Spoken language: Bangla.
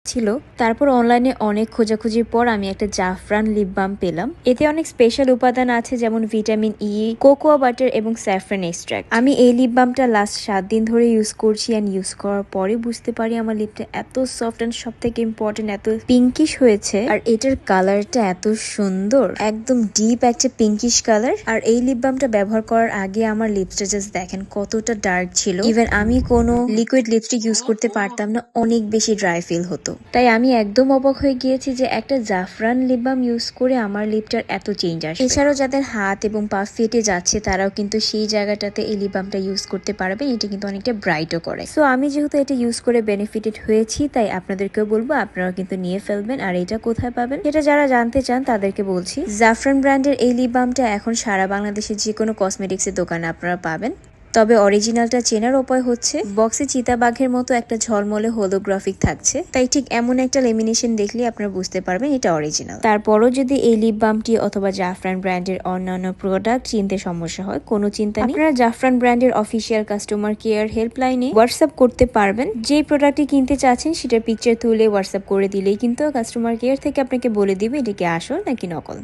ছিল। তারপর অনলাইনে অনেক খোঁজাখুঁজির পর আমি একটা জাফরান লিপ বাম পেলাম। এতে অনেক স্পেশাল উপাদান আছে, যেমন ভিটামিন ই, কোকোয়া বাটার এবং স্যাফরান এক্সট্রাক্ট। আমি এই লিপ বামটা লাস্ট 7 দিন ধরে ইউজ করছি, অ্যান্ড ইউজ করার পরে বুঝতে পারি আমার লিপটা এত সফট অ্যান্ড সব থেকে ইম্পর্টেন্ট এত পিঙ্কিশ হয়েছে। আর এটার কালারটা এত সুন্দর, একদম ডিপ একটা পিঙ্কিশ কালার। আর এই লিপ বামটা ব্যবহার করার আগে আমার লিপসটা জাস্ট দেখেন কতটা ডার্ক ছিল। ইভেন আমি কোনো লিকুইড লিপস্টিক ইউজ করতে পারতাম না, অনেক বেশি ড্রাই ফিল হতো। তাই আমি একদম অবাক হয়ে গিয়েছি যে একটা জাফরান লিপ বাম ইউজ করে আমার লিপটার এত চেঞ্জ আসে। এছাড়াও যাদের হাত এবং পা ফেটে যাচ্ছে তারাও কিন্তু সেই জায়গাটাতে এই লিপ বামটা ইউজ করতে পারবে। এটা কিন্তু অনেকটা ব্রাইটও করে। সো আমি যেহেতু এটা ইউজ করে বেনিফিটেড হয়েছি, তাই আপনাদেরকেও বলবো আপনারাও কিন্তু নিয়ে ফেলবেন। আর এটা কোথায় পাবেন এটা যারা জানতে চান তাদেরকে বলছি, জাফরান ব্র্যান্ডের এই লিপ বামটা এখন সারা বাংলাদেশে যে কোনো কসমেটিক্সের দোকানে আপনারা পাবেন। তবে অরিজিনালটা চেনার উপায় হচ্ছে বক্সে চিতাবাঘের মতো একটা ঝলমলে হোলোগ্রাফিক থাকছে, তাই ঠিক এমন একটা লেমিনেশন দেখলে আপনারা বুঝতে পারবেন এটা অরিজিনাল। তারপরও যদি এই লিপ বামটি অথবা জাফরান ব্র্যান্ডের অন্যান্য প্রোডাক্ট চিনতে সমস্যা হয়, কোনো চিন্তা নেই, আপনারা জাফরান ব্র্যান্ডের অফিসিয়াল কাস্টমার কেয়ার হেল্পলাইনে হোয়াটসঅ্যাপ করতে পারবেন। যে প্রোডাক্টটি কিনতে চাচ্ছেন সেটার পিকচার তুলে হোয়াটসঅ্যাপ করে দিলেই কিন্তু কাস্টমার কেয়ার থেকে আপনাকে বলে দিবে এটা কি আসল নাকি নকল।